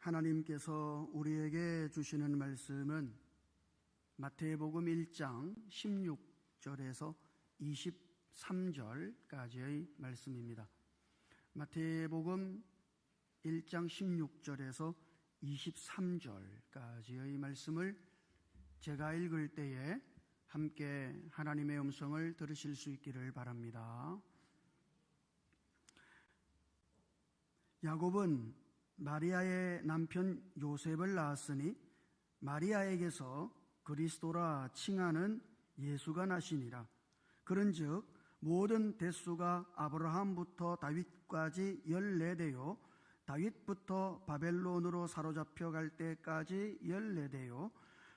하나님께서 우리에게 주시는 말씀은 마태복음 1장 16절에서 23절까지의 말씀입니다. 마태복음 1장 16절에서 23절까지의 말씀을 제가 읽을 때에 함께 하나님의 음성을 들으실 수 있기를 바랍니다. 야곱은 마리아의 남편 요셉을 낳았으니 마리아에게서 그리스도라 칭하는 예수가 나시니라. 그런즉 모든 대수가 아브라함부터 다윗까지 14대요 다윗부터 바벨론으로 사로잡혀 갈 때까지 14대요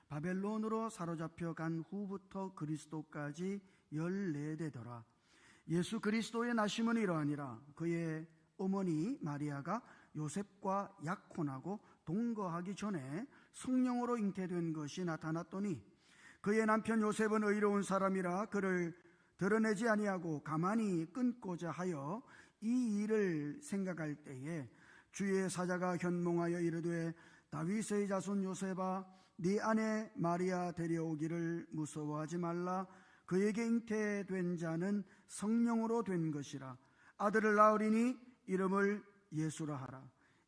바벨론으로 사로잡혀 간 후부터 그리스도까지 14대더라. 예수 그리스도의 나심은 이러하니라. 그의 어머니 마리아가 요셉과 약혼하고 동거하기 전에 성령으로 잉태된 것이 나타났더니 그의 남편 요셉은 의로운 사람이라 그를 드러내지 아니하고 가만히 끊고자 하여 이 일을 생각할 때에 주의 사자가 현몽하여 이르되 다윗의 자손 요셉아 네 아내 마리아 데려오기를 무서워하지 말라. 그에게 잉태된 자는 성령으로 된 것이라. 아들을 낳으리니 이름을 예수라 하라.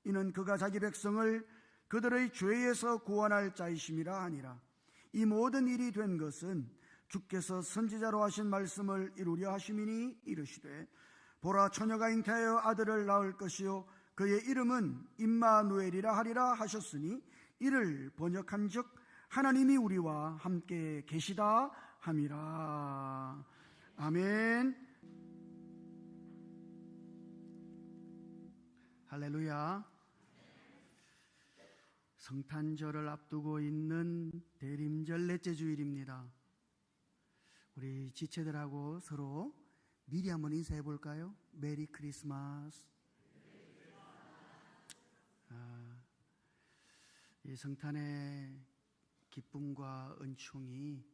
이는 그가 자기 백성을 그들의 죄에서 구원할 자이심이라 하니라. 이 모든 일이 된 것은 주께서 선지자로 하신 말씀을 이루려 하심이니 이르시되 보라 처녀가 잉태하여 아들을 낳을 것이요 그의 이름은 임마누엘이라 하리라 하셨으니 이를 번역한즉 하나님이 우리와 함께 계시다 함이라. 아멘. 할렐루야. 성탄절을 앞두고 있는 대림절 넷째 주일입니다. 우리 지체들하고 서로 미리 한번 인사해 볼까요? 메리 크리스마스. 이 성탄의 기쁨과 은총이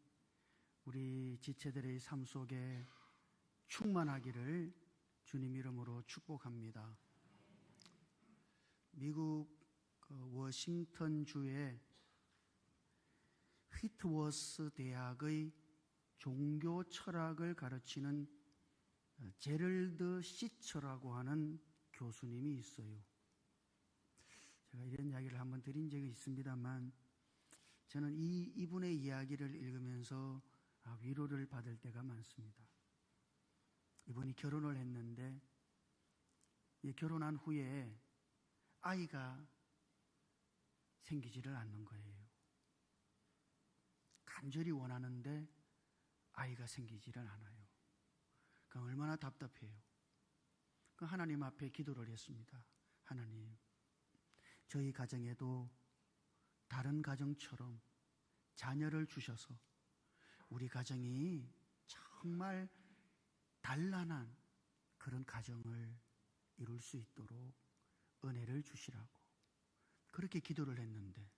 우리 지체들의 삶 속에 충만하기를 주님 이름으로 축복합니다. 미국 워싱턴 주의 휘트워스 대학의 종교 철학을 가르치는 제럴드 시처라고 하는 교수님이 있어요. 제가 이런 이야기를 한번 드린 적이 있습니다만 저는 이분의 이야기를 읽으면서 위로를 받을 때가 많습니다. 이분이 결혼을 했는데 결혼한 후에 아이가 생기지를 않는 거예요. 간절히 원하는데 아이가 생기지를 않아요. 그럼 얼마나 답답해요. 그 하나님 앞에 기도를 했습니다. 하나님, 저희 가정에도 다른 가정처럼 자녀를 주셔서 우리 가정이 정말 단란한 그런 가정을 이룰 수 있도록 은혜를 주시라고 그렇게 기도를 했는데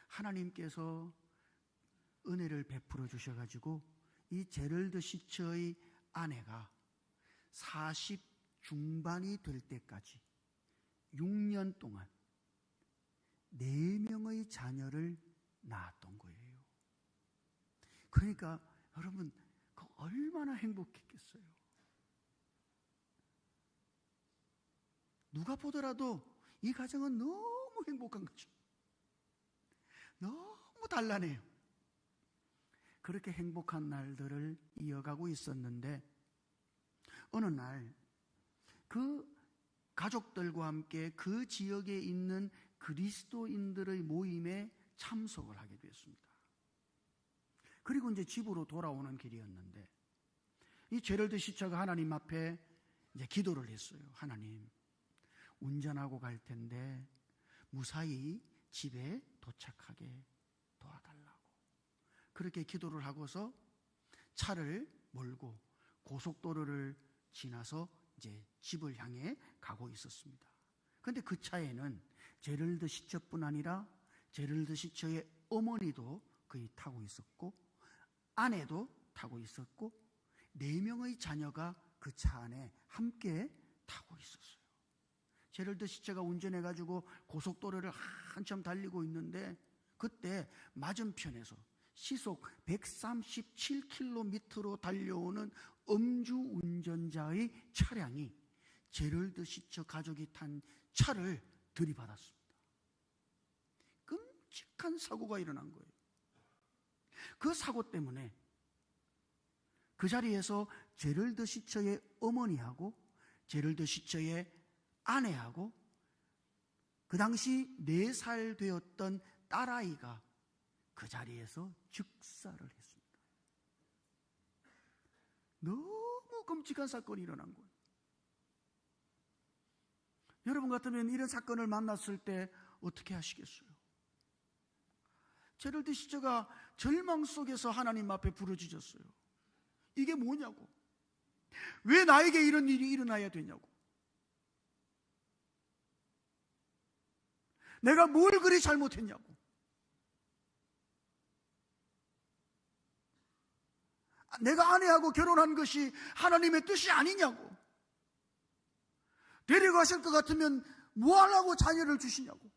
하나님께서 은혜를 베풀어 주셔가지고 이 제럴드 시처의 아내가 40 중반이 될 때까지 6년 동안 4명의 자녀를 낳았던 거예요. 그러니까 여러분 얼마나 행복했겠어요. 누가 보더라도 이 가정은 너무 행복한 거죠. 너무 단란해요. 그렇게 행복한 날들을 이어가고 있었는데 어느 날 그 가족들과 함께 그 지역에 있는 그리스도인들의 모임에 참석을 하게 되었습니다. 그리고 이제 집으로 돌아오는 길이었는데 이 제럴드 시처가 하나님 앞에 이제 기도를 했어요. 하나님, 운전하고 갈 텐데 무사히 집에 도착하게 도와달라고. 그렇게 기도를 하고서 차를 몰고 고속도로를 지나서 이제 집을 향해 가고 있었습니다. 그런데 그 차에는 제럴드 시처뿐 아니라 제럴드 시처의 어머니도 거의 타고 있었고 아내도 타고 있었고 4명의 자녀가 그 차 안에 함께 타고 있었어요. 제럴드 시체가 운전해가지고 고속도로를 한참 달리고 있는데 그때 맞은편에서 시속 137km로 달려오는 음주운전자의 차량이 제럴드 시처 가족이 탄 차를 들이받았습니다. 끔찍한 사고가 일어난 거예요. 그 사고 때문에 그 자리에서 제럴드 시처의 어머니하고 제럴드 시처의 아내하고 그 당시 4살 되었던 딸아이가 그 자리에서 즉사를 했습니다. 너무 끔찍한 사건이 일어난 거예요. 여러분 같으면 이런 사건을 만났을 때 어떻게 하시겠어요? 제럴드 시처가 절망 속에서 하나님 앞에 부르짖었어요. 이게 뭐냐고, 왜 나에게 이런 일이 일어나야 되냐고, 내가 뭘 그리 잘못했냐고, 내가 아내하고 결혼한 것이 하나님의 뜻이 아니냐고, 데려가실 것 같으면 뭐 하려고 자녀를 주시냐고,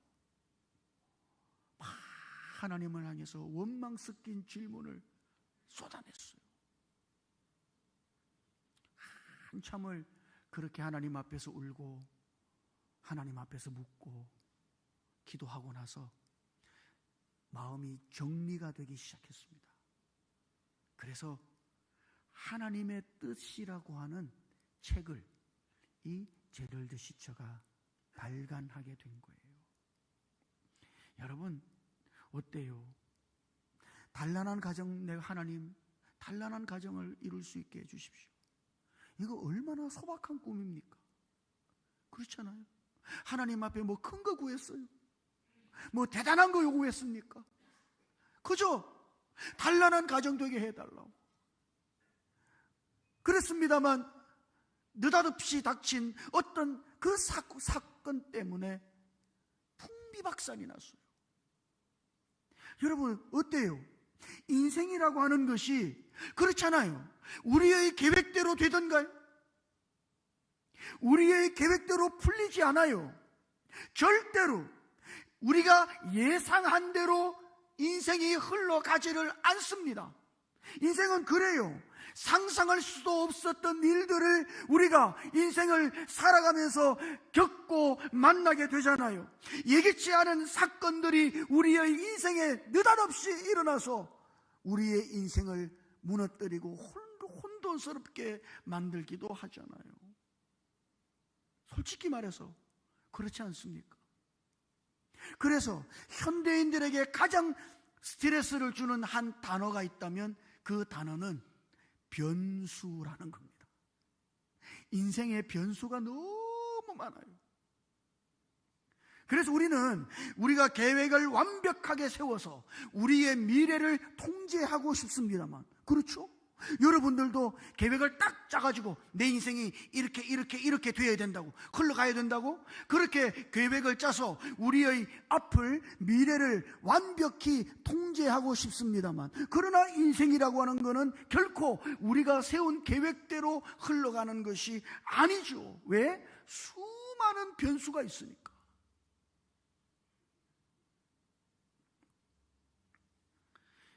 하나님을 향해서 원망 섞인 질문을 쏟아냈어요. 한참을 그렇게 하나님 앞에서 울고 하나님 앞에서 묻고 기도하고 나서 마음이 정리가 되기 시작했습니다. 그래서 하나님의 뜻이라고 하는 책을 이 제럴드 시처가 발간하게 된 거예요. 여러분 어때요? 단란한 가정, 내가 하나님 단란한 가정을 이룰 수 있게 해주십시오. 이거 얼마나 소박한 꿈입니까? 그렇잖아요. 하나님 앞에 뭐 큰 거 구했어요? 뭐 대단한 거 요구했습니까? 그죠? 단란한 가정 되게 해달라고 그랬습니다만 느닷없이 닥친 어떤 그 사건 때문에 풍비박산이 났어요. 여러분 어때요? 인생이라고 하는 것이 그렇잖아요. 우리의 계획대로 되던가요? 우리의 계획대로 풀리지 않아요. 절대로 우리가 예상한 대로 인생이 흘러가지를 않습니다. 인생은 그래요. 상상할 수도 없었던 일들을 우리가 인생을 살아가면서 겪고 만나게 되잖아요. 예기치 않은 사건들이 우리의 인생에 느닷없이 일어나서 우리의 인생을 무너뜨리고 혼돈스럽게 만들기도 하잖아요. 솔직히 말해서 그렇지 않습니까? 그래서 현대인들에게 가장 스트레스를 주는 한 단어가 있다면 그 단어는 변수라는 겁니다. 인생의 변수가 너무 많아요. 그래서 우리가 계획을 완벽하게 세워서 우리의 미래를 통제하고 싶습니다만, 그렇죠? 여러분들도 계획을 딱 짜가지고 내 인생이 이렇게 되어야 된다고, 흘러가야 된다고 그렇게 계획을 짜서 우리의 앞을, 미래를 완벽히 통제하고 싶습니다만, 그러나 인생이라고 하는 것은 결코 우리가 세운 계획대로 흘러가는 것이 아니죠. 왜? 수많은 변수가 있으니까.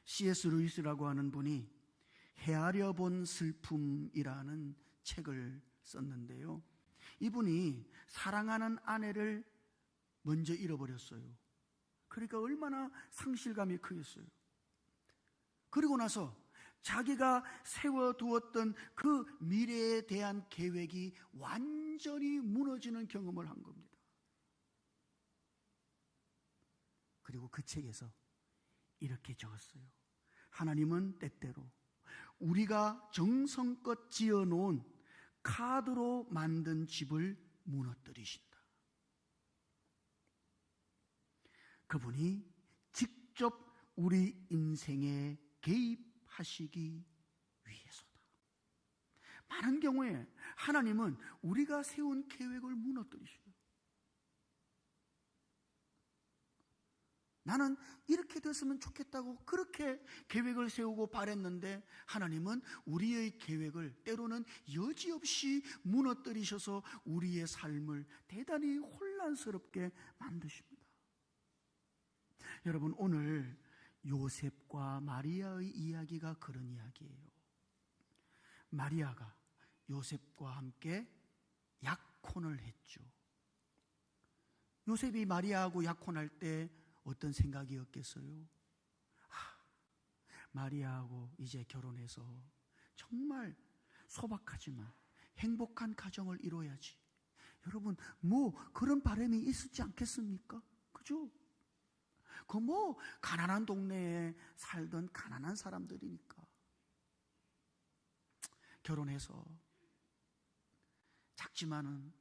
C.S. 루이스라고 하는 분이 헤아려 본 슬픔이라는 책을 썼는데요, 이분이 사랑하는 아내를 먼저 잃어버렸어요. 그러니까 얼마나 상실감이 크겠어요. 그리고 나서 자기가 세워두었던 그 미래에 대한 계획이 완전히 무너지는 경험을 한 겁니다. 그리고 그 책에서 이렇게 적었어요. 하나님은 때때로 우리가 정성껏 지어놓은 카드로 만든 집을 무너뜨리신다. 그분이 직접 우리 인생에 개입하시기 위해서다. 많은 경우에 하나님은 우리가 세운 계획을 무너뜨리셔요. 나는 이렇게 됐으면 좋겠다고 그렇게 계획을 세우고 바랬는데 하나님은 우리의 계획을 때로는 여지없이 무너뜨리셔서 우리의 삶을 대단히 혼란스럽게 만드십니다. 여러분, 오늘 요셉과 마리아의 이야기가 그런 이야기예요. 마리아가 요셉과 함께 약혼을 했죠. 요셉이 마리아하고 약혼할 때 어떤 생각이었겠어요? 마리아하고 이제 결혼해서 정말 소박하지만 행복한 가정을 이뤄야지. 여러분, 뭐 그런 바람이 있었지 않겠습니까? 그죠? 그 뭐 가난한 동네에 살던 가난한 사람들이니까. 결혼해서 작지만은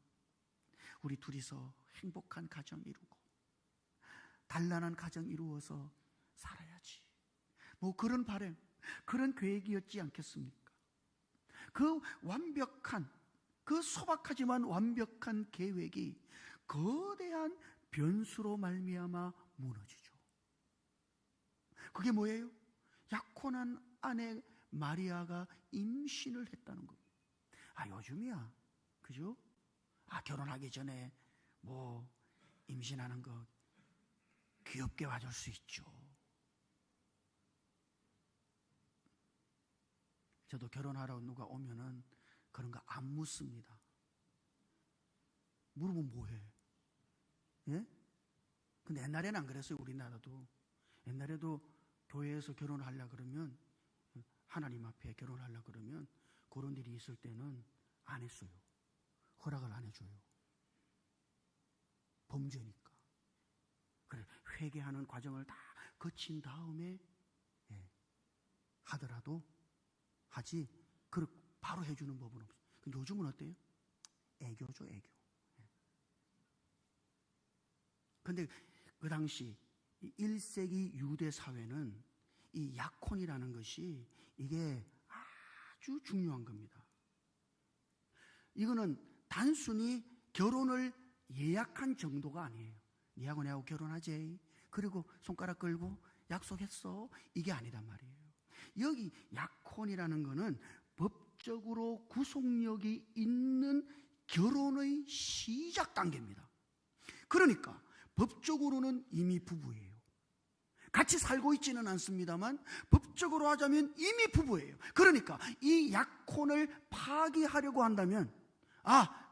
우리 둘이서 행복한 가정 이루고 단란한 가정 이루어서 살아야지. 뭐 그런 바람, 그런 계획이었지 않겠습니까? 그 완벽한, 그 소박하지만 완벽한 계획이 거대한 변수로 말미암아 무너지죠. 그게 뭐예요? 약혼한 아내 마리아가 임신을 했다는 겁니다. 요즘이야, 그죠? 결혼하기 전에 뭐 임신하는 거 귀엽게 봐줄 수 있죠. 저도 결혼하러 누가 오면은 그런 거 안 묻습니다. 물으면 뭐해? 예? 근데 옛날에는 안 그랬어요. 우리나라도. 옛날에도 교회에서 결혼하려고 그러면, 하나님 앞에 결혼하려고 그러면 그런 일이 있을 때는 안 했어요. 허락을 안 해줘요. 범죄니까. 그래, 회개하는 과정을 다 거친 다음에 하더라도 하지, 바로 해주는 법은 없어요. 근데 요즘은 어때요? 애교죠, 애교. 근데 그 당시 1세기 유대 사회는 이 약혼이라는 것이 이게 아주 중요한 겁니다. 이거는 단순히 결혼을 예약한 정도가 아니에요. 니하고 내하고 결혼하지, 그리고 손가락 걸고 약속했어, 이게 아니란 말이에요. 여기 약혼이라는 거는 법적으로 구속력이 있는 결혼의 시작 단계입니다. 그러니까 법적으로는 이미 부부예요. 같이 살고 있지는 않습니다만 법적으로 하자면 이미 부부예요. 그러니까 이 약혼을 파기하려고 한다면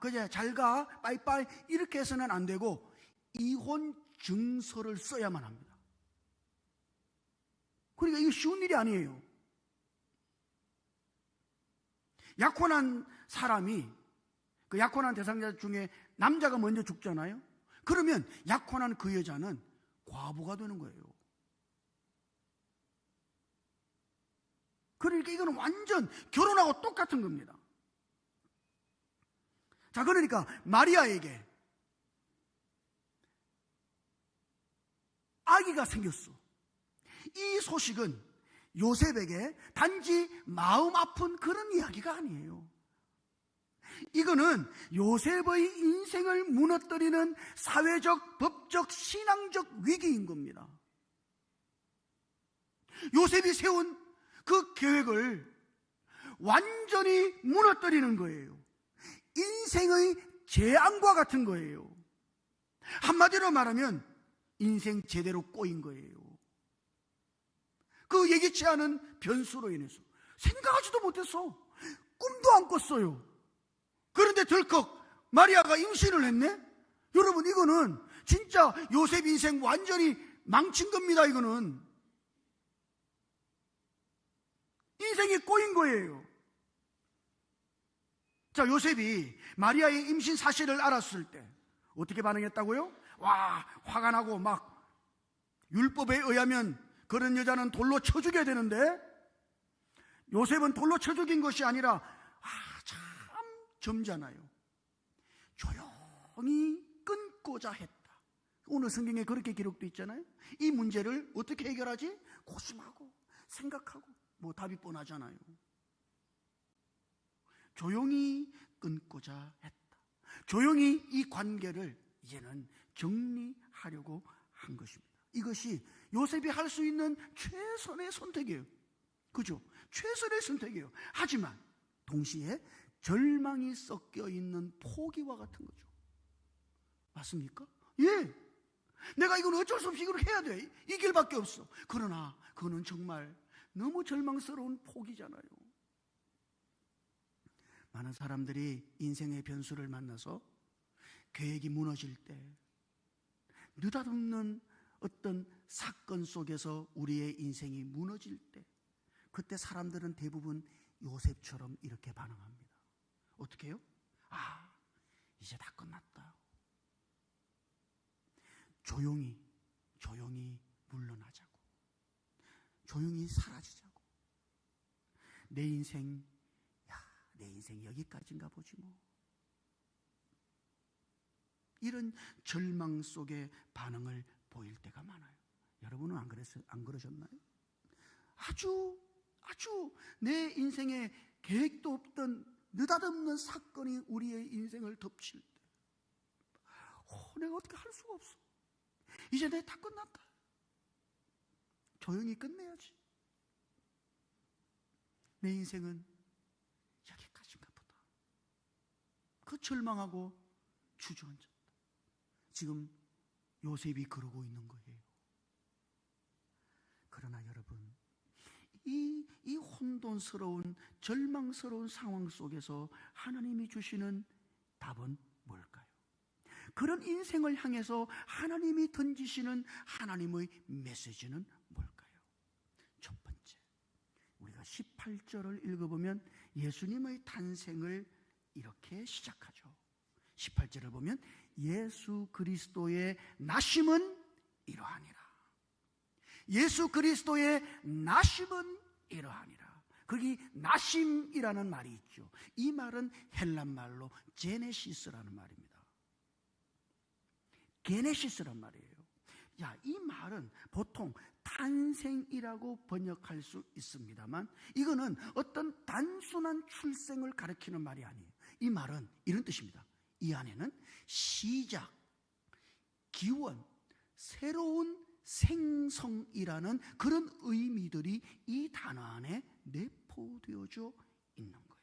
그제 잘가 빠이빠이 이렇게 해서는 안 되고 이혼 증서를 써야만 합니다. 그러니까 이거 쉬운 일이 아니에요. 약혼한 사람이, 그 약혼한 대상자 중에 남자가 먼저 죽잖아요. 그러면 약혼한 그 여자는 과부가 되는 거예요. 그러니까 이거는 완전 결혼하고 똑같은 겁니다. 자, 그러니까 마리아에게 아기가 생겼어. 이 소식은 요셉에게 단지 마음 아픈 그런 이야기가 아니에요. 이거는 요셉의 인생을 무너뜨리는 사회적, 법적, 신앙적 위기인 겁니다. 요셉이 세운 그 계획을 완전히 무너뜨리는 거예요. 인생의 재앙과 같은 거예요. 한마디로 말하면 인생 제대로 꼬인 거예요. 그 예기치 않은 변수로 인해서 생각하지도 못했어. 꿈도 안 꿨어요. 그런데 덜컥 마리아가 임신을 했네? 여러분, 이거는 진짜 요셉 인생 완전히 망친 겁니다. 이거는 인생이 꼬인 거예요. 자, 요셉이 마리아의 임신 사실을 알았을 때 어떻게 반응했다고요? 화가 나고 막 율법에 의하면 그런 여자는 돌로 쳐 죽여야 되는데 요셉은 돌로 쳐 죽인 것이 아니라 참 점잖아요. 조용히 끊고자 했다. 오늘 성경에 그렇게 기록되어 있잖아요. 이 문제를 어떻게 해결하지? 고심하고 생각하고, 뭐 답이 뻔하잖아요. 조용히 끊고자 했다. 조용히 이 관계를 이제는 정리하려고 한 것입니다. 이것이 요셉이 할 수 있는 최선의 선택이에요. 그죠? 최선의 선택이에요. 하지만 동시에 절망이 섞여 있는 포기와 같은 거죠. 맞습니까? 예. 내가 이건 어쩔 수 없이 이걸 해야 돼. 이 길밖에 없어. 그러나 그거는 정말 너무 절망스러운 포기잖아요. 많은 사람들이 인생의 변수를 만나서 계획이 무너질 때, 느닷없는 어떤 사건 속에서 우리의 인생이 무너질 때, 그때 사람들은 대부분 요셉처럼 이렇게 반응합니다. 어떻게 해요? 아, 이제 다 끝났다. 조용히 물러나자고. 조용히 사라지자고. 내 인생 여기까지인가 보지 뭐. 이런 절망 속에 반응을 보일 때가 많아요. 여러분은 안 그러셨나요? 아주 내 인생에 계획도 없던 느닷없는 사건이 우리의 인생을 덮칠 때, 내가 어떻게 할 수가 없어. 이제 내 다 끝났다. 조용히 끝내야지. 내 인생은 여기까지인가 보다. 그 절망하고 주저앉았다. 지금 요셉이 그러고 있는 거예요. 그러나 여러분, 이 혼돈스러운 절망스러운 상황 속에서 하나님이 주시는 답은 뭘까요? 그런 인생을 향해서 하나님이 던지시는 하나님의 메시지는 뭘까요? 첫 번째, 우리가 18절을 읽어보면 예수님의 탄생을 이렇게 시작하죠. 18절을 보면 예수 그리스도의 나심은 이러하니라. 예수 그리스도의 나심은 이러하니라. 거기 나심이라는 말이 있죠. 이 말은 헬란 말로 제네시스라는 말입니다. 게네시스란 말이에요. 이 말은 보통 탄생이라고 번역할 수 있습니다만, 이거는 어떤 단순한 출생을 가리키는 말이 아니에요. 이 말은 이런 뜻입니다. 이 안에는 시작, 기원, 새로운 생성이라는 그런 의미들이 이 단어 안에 내포되어져 있는 거예요.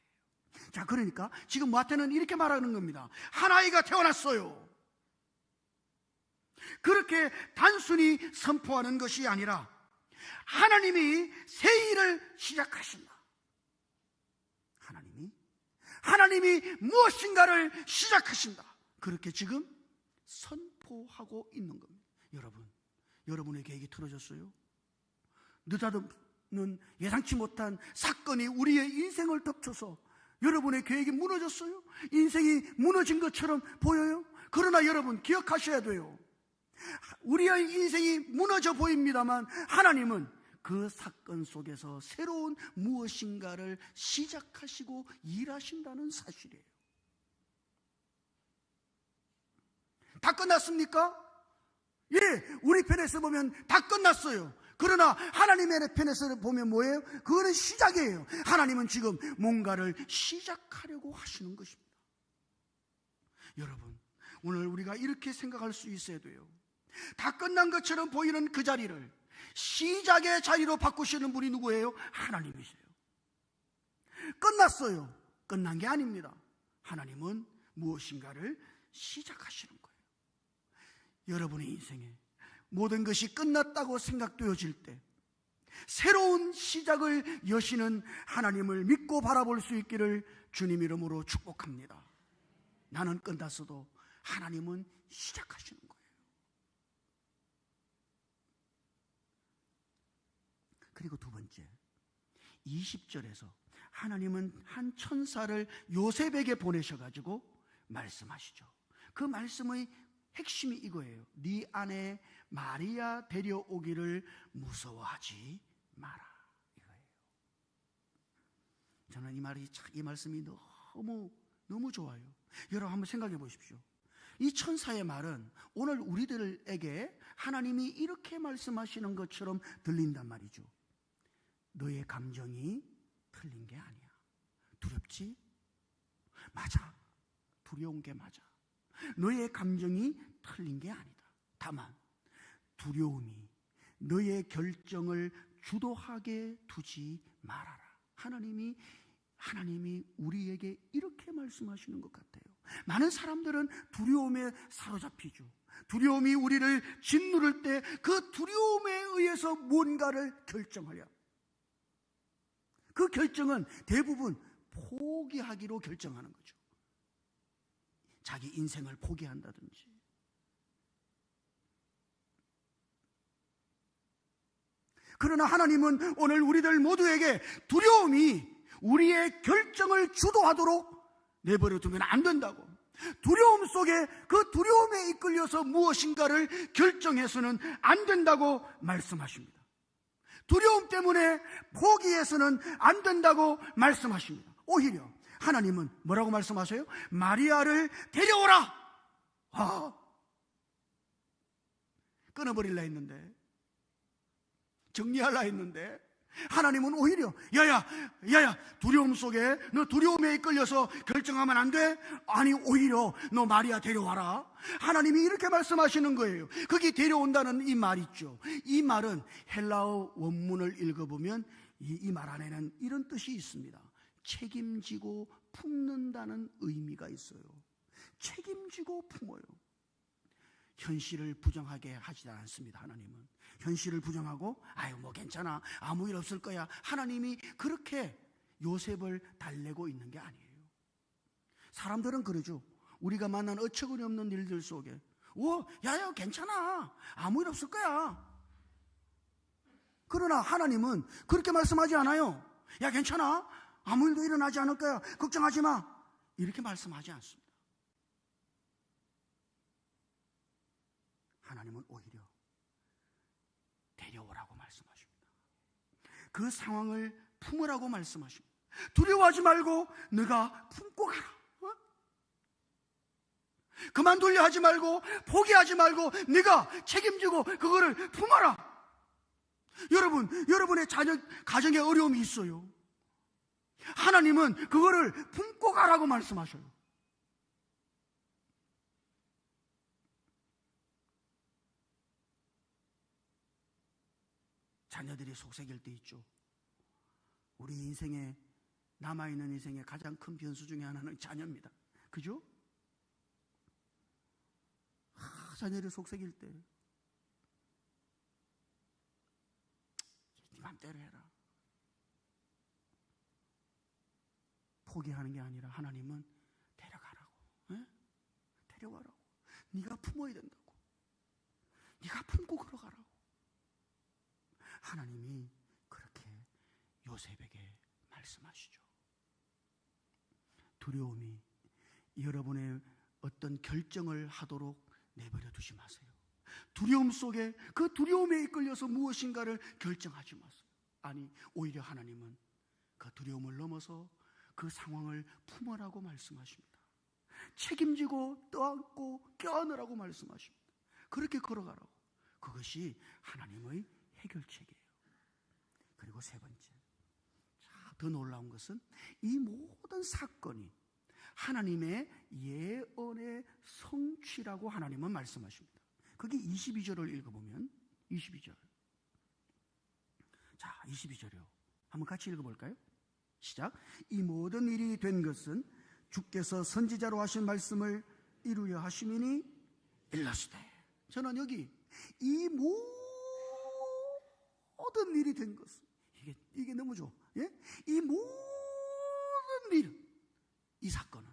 자, 그러니까 지금 마태는 이렇게 말하는 겁니다. 한 아이가 태어났어요. 그렇게 단순히 선포하는 것이 아니라 하나님이 새 일을 시작하신다. 하나님이 무엇인가를 시작하신다. 그렇게 지금 선포하고 있는 겁니다. 여러분의 계획이 틀어졌어요? 느닷없는 예상치 못한 사건이 우리의 인생을 덮쳐서 여러분의 계획이 무너졌어요? 인생이 무너진 것처럼 보여요? 그러나 여러분 기억하셔야 돼요. 우리의 인생이 무너져 보입니다만 하나님은 그 사건 속에서 새로운 무엇인가를 시작하시고 일하신다는 사실이에요. 다 끝났습니까? 예, 우리 편에서 보면 다 끝났어요. 그러나 하나님의 편에서 보면 뭐예요? 그거는 시작이에요. 하나님은 지금 뭔가를 시작하려고 하시는 것입니다. 여러분, 오늘 우리가 이렇게 생각할 수 있어야 돼요. 다 끝난 것처럼 보이는 그 자리를 시작의 자리로 바꾸시는 분이 누구예요? 하나님이세요. 끝났어요. 끝난 게 아닙니다. 하나님은 무엇인가를 시작하시는 거예요. 여러분의 인생에 모든 것이 끝났다고 생각되어질 때 새로운 시작을 여시는 하나님을 믿고 바라볼 수 있기를 주님 이름으로 축복합니다. 나는 끝났어도 하나님은 시작하시는 거예요. 그리고 두 번째, 20절에서 하나님은 한 천사를 요셉에게 보내셔가지고 말씀하시죠. 그 말씀의 핵심이 이거예요. 네 아내 마리아 데려오기를 무서워하지 마라, 이거예요. 저는 이 말씀이 너무 좋아요. 여러분 한번 생각해 보십시오. 이 천사의 말은 오늘 우리들에게 하나님이 이렇게 말씀하시는 것처럼 들린단 말이죠. 너의 감정이 틀린 게 아니야. 두렵지? 맞아. 두려운 게 맞아. 너의 감정이 틀린 게 아니다. 다만 두려움이 너의 결정을 주도하게 두지 말아라. 하나님이 우리에게 이렇게 말씀하시는 것 같아요. 많은 사람들은 두려움에 사로잡히죠. 두려움이 우리를 짓누를 때 그 두려움에 의해서 뭔가를 결정하려. 그 결정은 대부분 포기하기로 결정하는 거죠. 자기 인생을 포기한다든지. 그러나 하나님은 오늘 우리들 모두에게 두려움이 우리의 결정을 주도하도록 내버려 두면 안 된다고. 두려움 속에 그 두려움에 이끌려서 무엇인가를 결정해서는 안 된다고 말씀하십니다. 두려움 때문에 포기해서는 안 된다고 말씀하십니다. 오히려 하나님은 뭐라고 말씀하세요? 마리아를 데려오라. 끊어버리려 했는데, 정리하려 했는데, 하나님은 오히려 야야 두려움 속에 너 두려움에 이끌려서 결정하면 안 돼? 아니, 오히려 너 마리아 데려와라. 하나님이 이렇게 말씀하시는 거예요. 거기 데려온다는 이 말 있죠. 이 말은 헬라어 원문을 읽어보면 이 말 안에는 이런 뜻이 있습니다. 책임지고 품는다는 의미가 있어요. 책임지고 품어요. 현실을 부정하게 하지 않습니다. 하나님은 현실을 부정하고 뭐 괜찮아, 아무 일 없을 거야. 하나님이 그렇게 요셉을 달래고 있는 게 아니에요. 사람들은 그러죠. 우리가 만난 어처구니 없는 일들 속에 야야 괜찮아, 아무 일 없을 거야. 그러나 하나님은 그렇게 말씀하지 않아요. 야 괜찮아, 아무 일도 일어나지 않을 거야, 걱정하지 마, 이렇게 말씀하지 않습니다. 하나님은 오히려 데려오라고 말씀하십니다. 그 상황을 품으라고 말씀하십니다. 두려워하지 말고 네가 품고 가라. 그만두려 하지 말고, 포기하지 말고 네가 책임지고 그거를 품어라. 여러분의 가정에 어려움이 있어요. 하나님은 그거를 품고 가라고 말씀하셔요. 자녀들이 속삭일 때 있죠. 우리 인생에, 남아있는 인생의 가장 큰 변수 중에 하나는 자녀입니다. 그죠? 자녀를 속삭일 때 네 맘대로 해라. 포기하는 게 아니라 하나님은 데려가라고, 데려와라고. 네가 품어야 된다고. 네가 품고 걸어가라고. 하나님이 그렇게 요셉에게 말씀하시죠. 두려움이 여러분의 어떤 결정을 하도록 내버려 두지 마세요. 두려움 속에, 그 두려움에 이끌려서 무엇인가를 결정하지 마세요. 아니, 오히려 하나님은 그 두려움을 넘어서 그 상황을 품으라고 말씀하십니다. 책임지고 떠안고 껴안으라고 말씀하십니다. 그렇게 걸어가라고. 그것이 하나님의 해결책이에요. 그리고 세 번째, 더 놀라운 것은 이 모든 사건이 하나님의 예언의 성취라고 하나님은 말씀하십니다. 거기 22절을 읽어보면, 22절. 자, 22절이요. 한번 같이 읽어볼까요? 시작. 이 모든 일이 된 것은 주께서 선지자로 하신 말씀을 이루려 하심이니 일렀으되. 저는 여기 이 모든 일이 된 것은, 이게 너무 좋아. 예? 이 모든 일, 이 사건은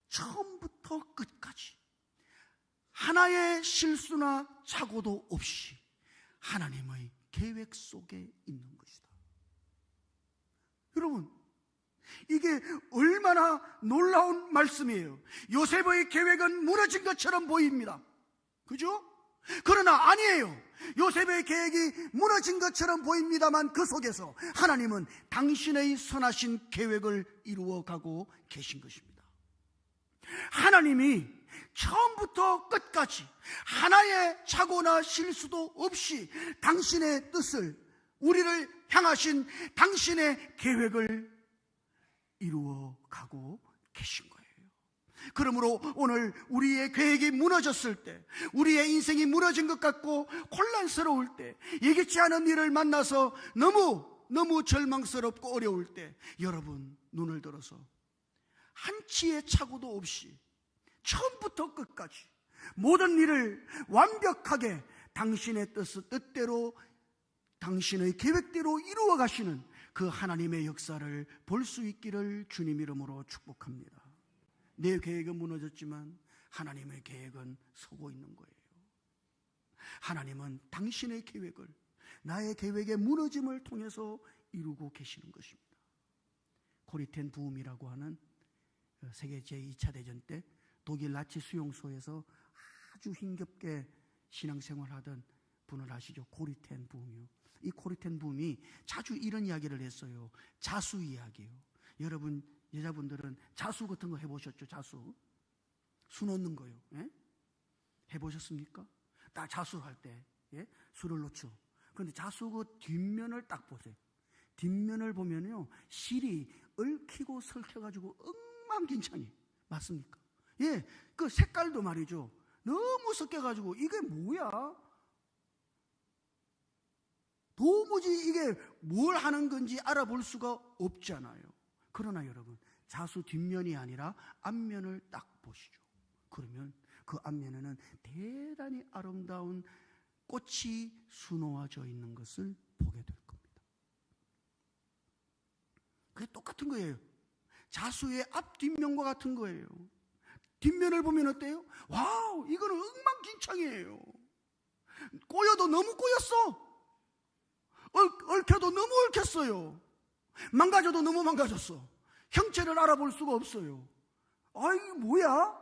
처음부터 끝까지 하나의 실수나 착오도 없이 하나님의 계획 속에 있는 것이다. 여러분, 이게 얼마나 놀라운 말씀이에요. 요셉의 계획은 무너진 것처럼 보입니다. 그죠? 그러나 아니에요. 요셉의 계획이 무너진 것처럼 보입니다만 그 속에서 하나님은 당신의 선하신 계획을 이루어가고 계신 것입니다. 하나님이 처음부터 끝까지 하나의 착오나 실수도 없이 당신의 뜻을, 우리를 향하신 당신의 계획을 이루어가고 계신 거예요. 그러므로 오늘 우리의 계획이 무너졌을 때, 우리의 인생이 무너진 것 같고 혼란스러울 때, 예기치 않은 일을 만나서 너무 절망스럽고 어려울 때, 여러분 눈을 들어서 한치의 착오도 없이 처음부터 끝까지 모든 일을 완벽하게 당신의 뜻대로, 당신의 계획대로 이루어 가시는 그 하나님의 역사를 볼 수 있기를 주님 이름으로 축복합니다. 내 계획은 무너졌지만 하나님의 계획은 서고 있는 거예요. 하나님은 당신의 계획을 나의 계획의 무너짐을 통해서 이루고 계시는 것입니다. 코리텐 부음이라고 하는 세계 제2차 대전 때 독일 나치 수용소에서 아주 힘겹게 신앙생활하던 분을 아시죠? 코리텐 부음이요. 이 코리텐 부음이 자주 이런 이야기를 했어요. 자수 이야기요. 여러분 여자분들은 자수 같은 거 해보셨죠? 자수 수 놓는 거요. 예? 해보셨습니까? 딱 자수할 때 수를 놓죠. 그런데 자수 그 뒷면을 딱 보세요. 뒷면을 보면요, 실이 얽히고 설켜가지고 엉망진창이 맞습니까? 예, 그 색깔도 말이죠, 너무 섞여가지고 이게 뭐야? 도무지 이게 뭘 하는 건지 알아볼 수가 없잖아요. 그러나 여러분, 자수 뒷면이 아니라 앞면을 딱 보시죠. 그러면 그 앞면에는 대단히 아름다운 꽃이 수놓아져 있는 것을 보게 될 겁니다. 그게 똑같은 거예요. 자수의 앞 뒷면과 같은 거예요. 뒷면을 보면 어때요? 와우, 이거는 엉망진창이에요. 꼬여도 너무 꼬였어. 얽혀도 너무 얽혔어요. 망가져도 너무 망가졌어. 형체를 알아볼 수가 없어요. 아, 이게 뭐야?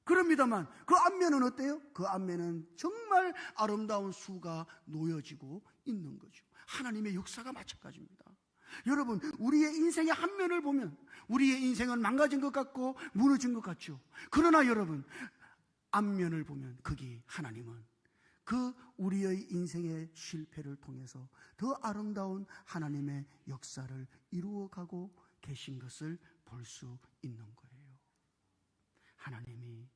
그럽니다만 그 앞면은 어때요? 그 앞면은 정말 아름다운 수가 놓여지고 있는 거죠. 하나님의 역사가 마찬가지입니다. 여러분, 우리의 인생의 한 면을 보면 우리의 인생은 망가진 것 같고 무너진 것 같죠. 그러나 여러분, 앞면을 보면 거기 하나님은 그 우리의 인생의 실패를 통해서 더 아름다운 하나님의 역사를 이루어가고 계신 것을 볼 수 있는 거예요. 하나님이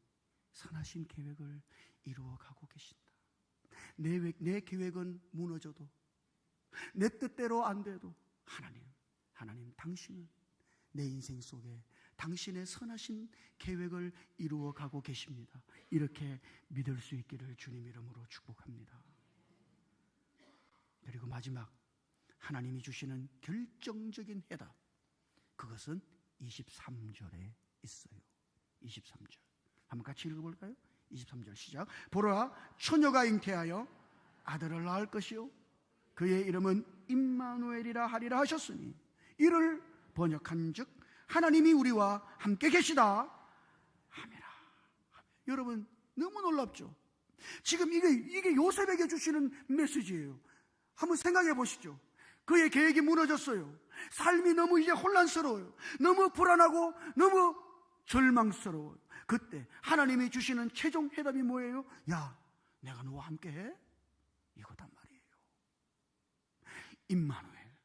선하신 계획을 이루어가고 계신다. 내 계획은 무너져도, 내 뜻대로 안 돼도 하나님 당신은 내 인생 속에 당신의 선하신 계획을 이루어가고 계십니다. 이렇게 믿을 수 있기를 주님 이름으로 축복합니다. 그리고 마지막, 하나님이 주시는 결정적인 해답, 그것은 23절에 있어요. 23절 한번 같이 읽어볼까요? 23절 시작. 보라, 처녀가 잉태하여 아들을 낳을 것이요 그의 이름은 임마누엘이라 하리라 하셨으니 이를 번역한즉 하나님이 우리와 함께 계시다 하매라. 여러분, 너무 놀랍죠? 지금 이게 요셉에게 주시는 메시지예요. 한번 생각해 보시죠. 그의 계획이 무너졌어요. 삶이 너무 이제 혼란스러워요. 너무 불안하고 너무 절망스러워요. 그때 하나님이 주시는 최종 해답이 뭐예요? 야, 내가 너와 함께해? 이거단 말이에요. 임마누엘,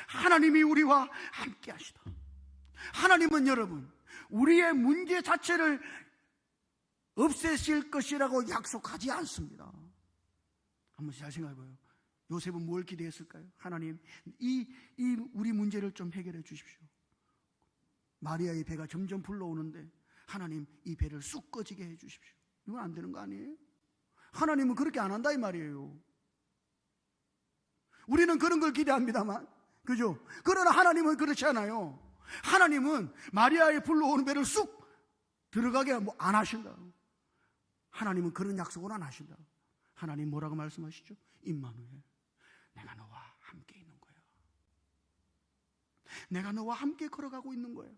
하나님이 우리와 함께 하시다. 하나님은 여러분, 우리의 문제 자체를 없애실 것이라고 약속하지 않습니다. 한번 잘 생각해봐요. 요셉은 뭘 기대했을까요? 하나님, 우리 문제를 좀 해결해 주십시오. 마리아의 배가 점점 불러오는데 하나님, 이 배를 쑥 꺼지게 해 주십시오. 이건 안 되는 거 아니에요? 하나님은 그렇게 안 한다 이 말이에요. 우리는 그런 걸 기대합니다만, 그죠? 그러나 하나님은 그렇지 않아요. 하나님은 마리아의 불러오는 배를 쑥 들어가게 안 하신다. 하나님은 그런 약속을 안 하신다. 하나님 뭐라고 말씀하시죠? 임마누엘, 내가 너와 함께 있는 거야. 내가 너와 함께 걸어가고 있는 거야.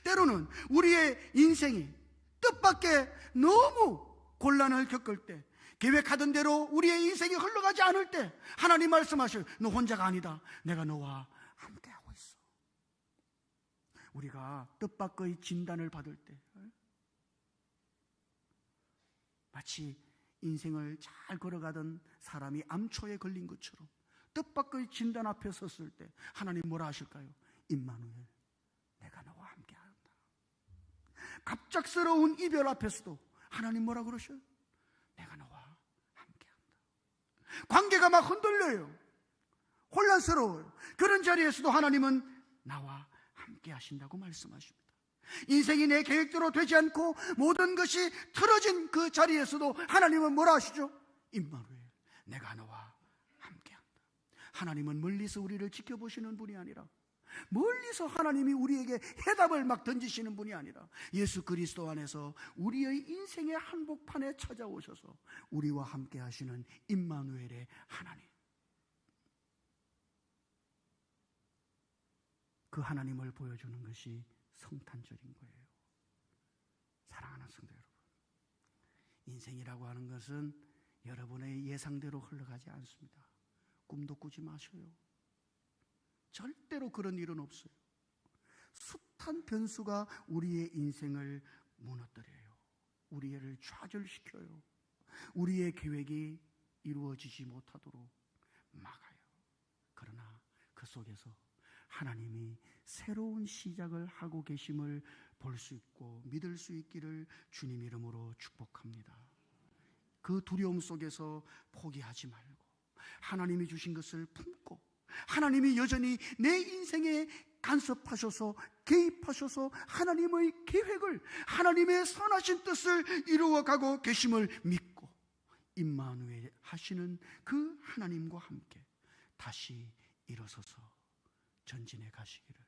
때로는 우리의 인생이 뜻밖의 너무 곤란을 겪을 때, 계획하던 대로 우리의 인생이 흘러가지 않을 때 하나님 말씀하셔요. 너 혼자가 아니다. 내가 너와 함께하고 있어. 우리가 뜻밖의 진단을 받을 때 마치 인생을 잘 걸어가던 사람이 암초에 걸린 것처럼 뜻밖의 진단 앞에 섰을 때 하나님 뭐라 하실까요? 임마누엘, 내가 너와 함께한다. 갑작스러운 이별 앞에서도 하나님 뭐라 그러셔요? 내가 너와 함께한다. 관계가 막 흔들려요. 혼란스러워요. 그런 자리에서도 하나님은 나와 함께 하신다고 말씀하십니다. 인생이 내 계획대로 되지 않고 모든 것이 틀어진 그 자리에서도 하나님은 뭐라 하시죠? 임마누엘, 내가 너와 함께한다. 하나님은 멀리서 우리를 지켜보시는 분이 아니라, 멀리서 하나님이 우리에게 해답을 막 던지시는 분이 아니라, 예수 그리스도 안에서 우리의 인생의 한복판에 찾아오셔서 우리와 함께 하시는 임마누엘의 하나님, 그 하나님을 보여주는 것이 성탄절인 거예요. 사랑하는 성도 여러분, 인생이라고 하는 것은 여러분의 예상대로 흘러가지 않습니다. 꿈도 꾸지 마셔요. 절대로 그런 일은 없어요. 숱한 변수가 우리의 인생을 무너뜨려요. 우리를 좌절시켜요. 우리의 계획이 이루어지지 못하도록 막아요. 그러나 그 속에서 하나님이 새로운 시작을 하고 계심을 볼 수 있고 믿을 수 있기를 주님 이름으로 축복합니다. 그 두려움 속에서 포기하지 말고 하나님이 주신 것을 품고, 하나님이 여전히 내 인생에 간섭하셔서 개입하셔서 하나님의 계획을, 하나님의 선하신 뜻을 이루어가고 계심을 믿고 임마누엘 하시는 그 하나님과 함께 다시 일어서서 전진해 가시기를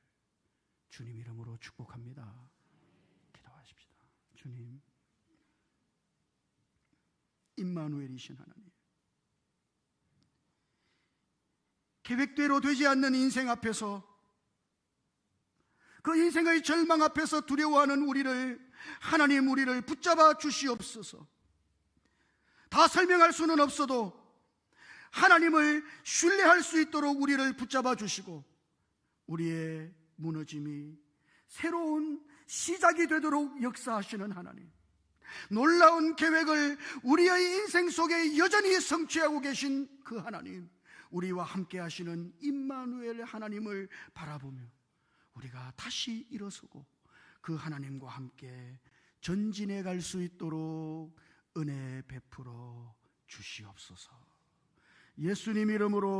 주님 이름으로 축복합니다. 기도하십시다. 주님, 임마누엘이신 하나님, 계획대로 되지 않는 인생 앞에서, 그 인생의 절망 앞에서 두려워하는 우리를, 하나님 우리를 붙잡아 주시옵소서. 다 설명할 수는 없어도 하나님을 신뢰할 수 있도록 우리를 붙잡아 주시고, 우리의 무너짐이 새로운 시작이 되도록 역사하시는 하나님, 놀라운 계획을 우리의 인생 속에 여전히 성취하고 계신 그 하나님, 우리와 함께 하시는 임마누엘 하나님을 바라보며 우리가 다시 일어서고 그 하나님과 함께 전진해 갈 수 있도록 은혜 베풀어 주시옵소서. 예수님 이름으로